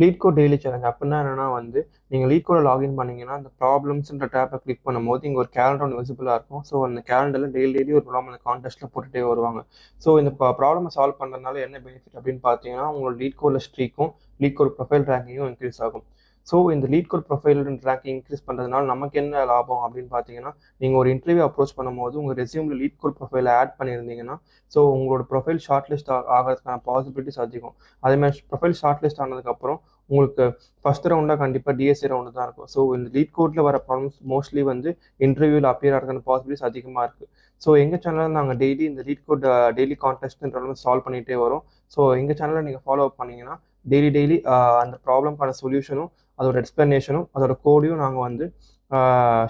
Lead code daily challenge அப்படின்னா என்னன்னா வந்து நீங்கள் லீட் கோட லாகின் பண்ணீங்கன்னா அந்த ப்ராப்ளம்ஸ்ன்ற டேப்பை கிளிக் பண்ணும்போது இங்கே ஒரு கேலண்டர் ஒன்று விசிபிளாக இருக்கும். ஸோ அந்த கேலண்டரில் டெய்லி ஒரு ப்ராப்ளம் அந்த கான்டெஸ்ட்டில் போட்டுகிட்டே வருவாங்க. ஸோ இந்த ப்ராப்ளமை சால்வ் பண்ணுறதுனால என்ன பெனிஃபிட் அப்படின்னு பார்த்தீங்கன்னா உங்களோட லீட் கோடில் ஸ்ட்ரீக்கும் லீட் கோட் ப்ரொஃபைல் ரேங்கிங்கும் இன்க்ரீஸ் ஆகும். ஸோ இந்த LeetCode profile ranking increase பண்ணுறதுனால நமக்கு என்ன லாபம் அப்படின்னு பார்த்தீங்கன்னா நீங்கள் ஒரு இன்டர்வியூ அப்ரோச் பண்ணும்போது உங்கள் ரெஸ்யூமில் லீட் கோட் ப்ரொஃபைலை ஆட் பண்ணியிருந்தீங்கன்னா ஸோ உங்களோட ப்ரொஃபைல் ஷார்ட் லிஸ்ட் ஆகிறதுக்கான பாசிபிலிட்டிஸ் அதிகம். அதேமாதிரி ப்ரொஃபைல் ஷார்ட் லிஸ்ட் ஆனதுக்கப்புறம் உங்களுக்கு ஃபர்ஸ்ட் ரவுண்டாக கண்டிப்பாக டிஎஸ்சி ரவுண்டு தான் இருக்கும். ஸோ இந்த லீட் கோட்டில் வர ப்ராப்ளம்ஸ் மோஸ்ட்லி வந்து இன்டர்வியூவில் அப்பியர் ஆகிறதுக்கான பாசிபிலிட்டிஸ் அதிகமாக இருக்குது. ஸோ எங்கள் சேனலில் நாங்கள் டெய்லி இந்த லீட் கோட் டெய்லி கான்டெஸ்ட்ன்ற சால்வ் பண்ணிகிட்டே வரோம். ஸோ எங்கள் சேனலில் நீங்கள் ஃபாலோ அப் பண்ணிங்கன்னா டெய்லி அந்த ப்ராப்ளம்க்கான சொல்யூஷனும் அதோட எக்ஸ்பிளனேஷனும் அதோட கோடையும் நாங்கள் வந்து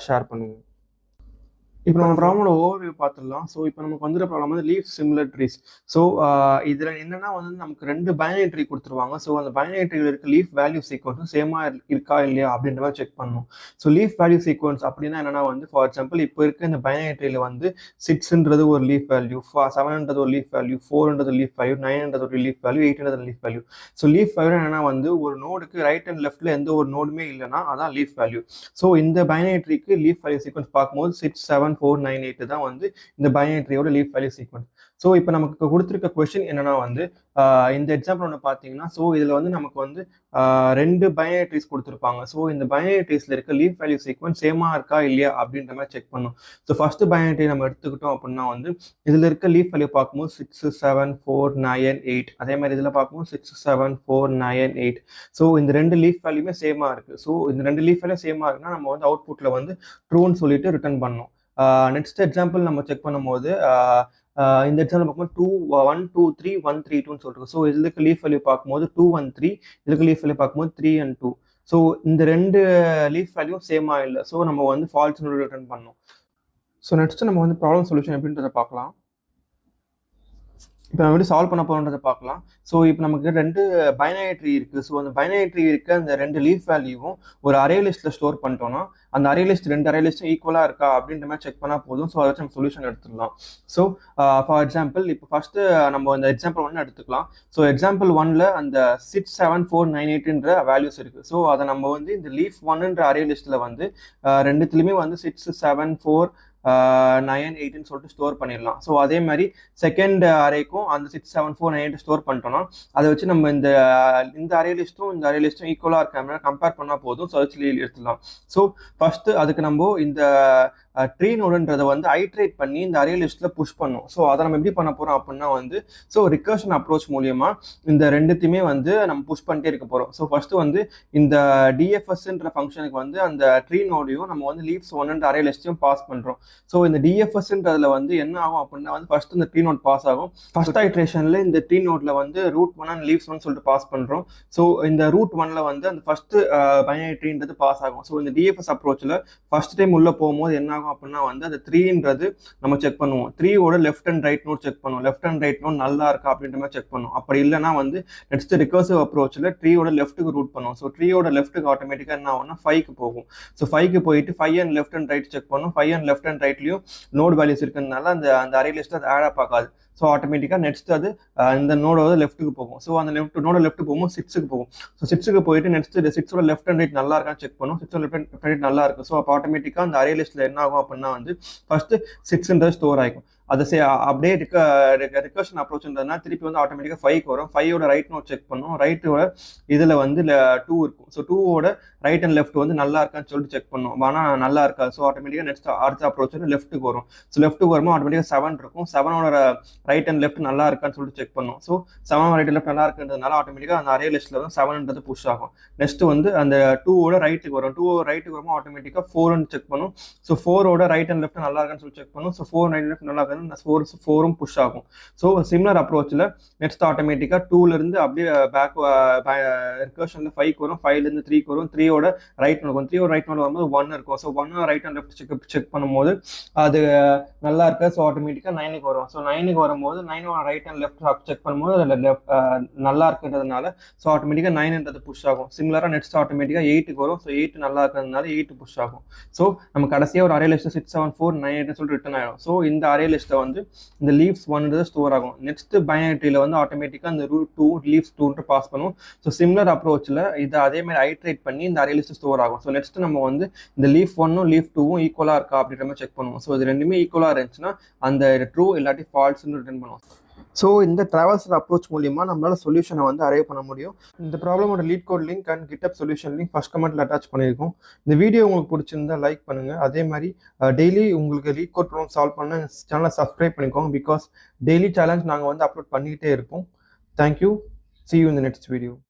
ஷேர் பண்ணுவோம். இப்போ நம்ம ப்ராப்ளமோட ஓவர்வியூ பார்த்துடலாம். ஸோ இப்போ நமக்கு வந்துடுற ப்ராப்ளம் வந்து லீஃப் சிமிலர் ட்ரீஸ். ஸோ இதில் என்னென்னா வந்து நமக்கு 2 பைனரி ட்ரீ கொடுத்துருவாங்க. ஸோ அந்த பைனரி ட்ரீல இருக்க லீஃப் வேல்யூ சீக்வன்ஸும் சேமாக இருக்கா இல்லையா அப்படின்ற மாதிரி செக் பண்ணணும். ஸோ லீஃப் வேல்யூ சீக்வன்ஸ் அப்படின்னா என்னென்னா வந்து ஃபார் எக்ஸாம்பிள் இப்போ இருக்க இந்த பைனரி ட்ரீல வந்து 6ன்றது ஒரு லீஃப் வேல்யூ, 7ன்றது ஒரு லீஃப் வேல்யூ, 4ன்றது லீஃப் வேல்யூ, 9ன்றது ஒரு லீஃப் வேல்யூ, 8ன்றது leaf value. So leaf value என்னென்னா வந்து ஒரு நோடுக்கு ரைட் அண்ட் லெஃப்ட்டில் எந்த ஒரு நோடுமே இல்லைன்னா அதான் லீஃப் வேல்யூ. ஸோ இந்த பைனரி ட்ரீக்கு லீஃப் வேல்யூ சீக்வன்ஸ் பார்க்கும்போது 6, 7, 4, 9, 8 தான் வந்து இந்த பைனரி ட்ரீயோட லீஃப் வேல்யூ சீக்வன்ஸ். ஸோ இப்போ நமக்கு கொடுத்துருக்க கொஸ்டின் என்னன்னா வந்து இந்த எக்ஸாம்பிள் ஒன்று பார்த்தீங்கன்னா ஸோ இதில் வந்து நமக்கு வந்து 2 பைனரி ட்ரீஸ் கொடுத்துருப்பாங்க. ஸோ இந்த பைனரி ட்ரீஸில் இருக்க லீஃப் வேல்யூ சீக்வன்ஸ் சேமாக இருக்கா இல்லையா அப்படின்ற மாதிரி செக் பண்ணும். ஸோ ஃபர்ஸ்ட் பைனரி ட்ரீ நம்ம எடுத்துக்கிட்டோம் அப்படின்னா வந்து இதில் இருக்க லீஃப் வேல்யூ பார்க்கும்போது 6, 7, 4, 9, 8. அதே மாதிரி இதில் பார்க்கும்போது 6, 7, 4, 9, 8. ஸோ இந்த 2 லீஃப் வேல்யூமே சேமாக இருக்குது. ஸோ இந்த 2 லீஃப் வேல்யூ சேமாக இருக்குன்னா நம்ம வந்து அவுட்புட்டில் வந்து ட்ரூன்னு சொல்லிட்டு ரிட்டர்ன் பண்ணணும். நெக்ஸ்ட் எக்ஸாம்பிள் நம்ம செக் பண்ணும்போது இந்த எக்ஸாம்பிள் பார்க்கும்போது 2, 1, 2, 3, 1, 3, 2ன்னு சொல்லிருக்கு. ஸோ இதுக்கு லீஃப் வேல்யூ பார்க்கும்போது 2, 1, 3, இதுக்கு லீஃப் வேல்யூ பார்க்கும்போது 3 and 2. ஸோ இந்த 2 லீஃப் வேல்யூ சேமா இல்லை. ஸோ நம்ம வந்து ஃபால்ஸ்னு ரிட்டர்ன் பண்ணோம். ஸோ நெக்ஸ்ட் நம்ம வந்து ப்ராப்ளம் சொல்யூஷன் எப்படின்றத பார்க்கலாம். இப்போ நம்ம எப்படி சால்வ் பண்ண போகிறோன்றதை பார்க்கலாம். ஸோ இப்போ நமக்கு 2 பைனரி ட்ரீ இருக்குது. ஸோ அந்த பைனரி ட்ரீ இருக்க அந்த 2 லீஃப் வேல்யூவும் ஒரு அரே லிஸ்ட்டில் ஸ்டோர் பண்ணிட்டோம்னா அந்த அரே லிஸ்ட் 2 அரே லிஸ்ட்டும் ஈக்குவலாக இருக்கா அப்படின்ற மாதிரி செக் பண்ணால் போதும். ஸோ அதை வச்சு நம்ம சொல்யூஷன் எடுத்துடலாம். ஸோ ஃபார் எக்ஸாம்பிள் இப்போ ஃபஸ்ட்டு நம்ம இந்த எக்ஸாம்பிள் 1 எடுத்துக்கலாம். ஸோ எக்ஸாம்பிள் 1ல் அந்த 6, 7, 4, 9, 8ன்ற வேல்யூஸ் இருக்குது. ஸோ அதை நம்ம வந்து இந்த லீஃப் 1ன்ற அரே லிஸ்ட்டில் வந்து ரெண்டுத்துலையுமே வந்து 6, 7, 4, 9, 8ன்னு சொல்லிட்டு ஸ்டோர் பண்ணிடலாம். ஸோ அதே மாதிரி செகண்ட் அரேக்கும் அந்த 6, 7, 4, 9, 8 ஸ்டோர் பண்ணிட்டோம்னா அதை வச்சு நம்ம இந்த அரே லிஸ்ட்டும் இந்த அரே லிஸ்ட்டும் ஈக்குவலாக இருக்க கம்பேர் பண்ணால் போதும். சர்ச்ல எடுத்துடலாம். ஸோ ஃபர்ஸ்ட் அதுக்கு நம்ம இந்த ட்ரீ நோடுன்றதை வந்து ஐட்ரேட் பண்ணி இந்த அரே லிஸ்ட்டில் புஷ் பண்ணும். ஸோ அதை நம்ம எப்படி பண்ண போகிறோம் அப்படின்னா வந்து ஸோ ரிகர்ஷன் அப்ரோச் மூலியமா இந்த ரெண்டுத்தையுமே வந்து நம்ம புஷ் பண்ணிட்டே இருக்க போகிறோம். ஸோ ஃபர்ஸ்ட் வந்து இந்த டிஎஃப்எஸ்ன்ற ஃபங்க்ஷனுக்கு வந்து அந்த ட்ரீ நோடையும் நம்ம வந்து லீவ்ஸ் 1ன்ற அரே லிஸ்ட்டையும் பாஸ் பண்ணுறோம். ஸோ இந்த டிஎஃப்எஸ்ன்றதுல வந்து என்ன ஆகும் அப்படின்னா வந்து ஃபர்ஸ்ட் இந்த ட்ரீ நோட் பாஸ் ஆகும். ஃபர்ஸ்ட் ஐட்ரேஷனில் இந்த ட்ரீ நோட்ல வந்து ரூட் 1 அண்ட் லீவ்ஸ் 1 சொல்லிட்டு பாஸ் பண்ணுறோம். ஸோ இந்த ரூட் 1ல வந்து அந்த ஃபர்ஸ்ட் பைனரி ட்ரீன்றது பாஸ் ஆகும். ஸோ இந்த டிஎஃப்எஸ் அப்ரோச்சில் ஃபர்ஸ்ட் டைம் உள்ள போகும்போது என்ன ஆகும் அப்படின்னா வந்து அந்த 3ன்றது நம்ம செக் பண்ணுவோம். 3யோட left and right node check பண்ணுவோம். லெஃப்ட் அண்ட் ரைட் நோட் நல்லா இருக்கா அப்படின்ற மாதிரி செக் பண்ணுவோம். அப்படி இல்லைன்னா வந்து நெக்ஸ்ட் ரிகர்சிவ் அப்ரோச்சில் 3யோட லெஃப்ட்டுக்கு ரூட் பண்ணுவோம். ஸோ 3யோட லெஃப்ட்டுக்கு ஆட்டோமேட்டிக்காக என்ன ஆகும்னா 5க்கு போகும். ஸோ 5க்கு போயிட்டு 5 and left and right check பண்ணும். 5 அண்ட் லெஃப்ட் அண்ட் ரைட்லையும் நோட் வேல்யூஸ் இருக்கிறதுனால அந்த அரே லிஸ்ட் அது ஆட் அப் ஆகாது. ஸோ ஆட்டோமேட்டிக்காக நெக்ஸ்ட் அது இந்த நோடோட லெஃப்ட்டுக்கு போகும். ஸோ அந்த நோட லெஃப்ட் போகும்போது 6க்கு போகும். ஸோ 6க்கு போயிட்டு நெக்ஸ்ட் 6ஓட லெஃப்ட் அண்ட் ரைட் நல்லா இருக்கான்னு செக் பண்ணும். 6ஓட லெஃப்ட் அண்ட் ரைட் நல்லா இருக்கு. ஸோ அப்போ ஆட்டோமேட்டிக்காக அந்த அரே லிஸ்ட்ல என்ன ஆகும் அப்படின்னா வந்து ஃபர்ஸ்ட் 6ன்றது ஸ்டோர் ஆகிக்கும். அதை அப்படியே ரிகர்ஷன் அப்ரோச்ன்றதுனா திருப்பி வந்து ஆட்டோமேட்டிக்காக 5க்கு வரும். 5யோட ரைட் நோட் செக் பண்ணும். ரைட்டோட இதில் வந்து 2 இருக்கும். ஸோ 2வோட ரைட் அண்ட் லெஃப்ட் வந்து நல்லா இருக்கான்னு சொல்லிட்டு செக் பண்ணும். ஆனால் நல்லா இருக்கா. ஸோ ஆட்டோமேட்டிக்காக நெக்ஸ்ட் அடுத்த அப்ரோச் வந்து லெஃப்ட்டுக்கு வரும். ஸோ லெஃப்ட்டுக்கு வரும்போது ஆட்டோமேட்டிக்காக 7 இருக்கும். 7ஓட ரைட் அண்ட் லெஃப்ட் நல்லா இருக்கான்னு சொல்லிட்டு செக் பண்ணும். ஸோ 7 ரைட் லெஃப்ட் நல்லா இருக்குன்றதுனால ஆட்டோமேட்டிக்காக அந்த அரே லிஸ்ட்ல வந்து 7ன்றது புஷ் ஆகும். நெக்ஸ்ட் வந்து அந்த 2வோட ரைட்டுக்கு வரும். 2 ரைட்டுக்கு வரும்போது ஆட்டோமேட்டிக்காக 4ன்னு செக் பண்ணும். ஸோ 4ஓட ரைட் அண்ட் லெஃப்ட் நல்லா இருக்கான்னு சொல்லி செக் பண்ணும். ஸோ 4 ரைட் லெஃப்ட் நல்லா இருக்கான்னு 4ம் புஷ் ஆகும். ஸோ சிமிலர் அப்ரோச்சில் நெக்ஸ்ட் ஆட்டோமேட்டிக்காக 2லேருந்து அப்படியே பேக் ரிகர்ஷனில் 5க்கு வரும். 5லேருந்து 3க்கு வரும். 3யோட ரைட் நோட் 3யோட ரைட் நோட் வரும்போது 1 இருக்கும். So 1 right and left check பண்ணும்போது அது நல்லா இருக்கு. ஸோ ஆட்டோமேட்டிக்காக 9க்கு வரும். ஸோ 9க்கு வரும்போது 9ஓட ரைட் அண்ட் லெஃப்ட் செக் பண்ணும்போது அதில் நல்லா இருக்குன்றதுனால ஸோ ஆட்டோமேட்டிக்காக 9ன்றது புஷ் ஆகும். சிமிலராக நெக்ஸ்ட் ஆட்டோமேட்டிக்காக 8க்கு வரும். ஸோ 8 நல்லா இருக்கிறதுனால 8 புஷ் ஆகும். ஸோ நம்ம கடைசியாக ஒரு அரே லிஸ்ட் 6, 7, 4, 9, 8 சொல்லிட்டு ரிட்டர்ன் ஆகிடும். ஸோ இந்த அரே லிஸ்ட் லிஸ்ட்டில் வந்து இந்த லீவ்ஸ் ஒன்றது ஸ்டோர் ஆகும். நெக்ஸ்ட் பைனரி ட்ரீல வந்து ஆட்டோமேட்டிக்காக அந்த ரூட் 2 லீவ்ஸ் 2 பாஸ் பண்ணும். ஸோ சிமிலர் அப்ரோச்சில் இதை அதே மாதிரி ஐட்ரேட் பண்ணி இந்த அரே லிஸ்ட் ஸ்டோர் ஆகும். ஸோ நெக்ஸ்ட் நம்ம வந்து இந்த லீஃப் 1ம் லீஃப் 2ம் ஈக்குவலாக இருக்கா அப்படின்ற மாதிரி செக் பண்ணுவோம். ஸோ இது ரெண்டுமே ஈக்குவலாக இருந்துச்சுன்னா அந்த ட்ரூ இல்லாட்டி ஃபால்ஸ்ன்னு ரிட்டர்ன் பண்ணுவோம். ஸோ இந்த ட்ராவல்சர் அப்ரோச் மூலிமா நம்மளால் சொல்யூஷனை வந்து அரைவ் பண்ண முடியும். இந்த ப்ராப்ளமோட LeetCode link and GitHub solution link first கமெண்ட்டில் அட்டாச் பண்ணியிருக்கோம். இந்த வீடியோ உங்களுக்கு பிடிச்சிருந்தா லைக் பண்ணுங்கள். அதே மாதிரி டெய்லி உங்களுக்கு லீட் கோட் ப்ராப்ளம் சால்வ் பண்ண சேனலை சப்ஸ்கிரைப் பண்ணிக்கோங்க. பிகாஸ் டெய்லி சேலஞ்ச் நாங்கள் வந்து அப்லோட் பண்ணிக்கிட்டே இருப்போம். Thank you. See you in the next video.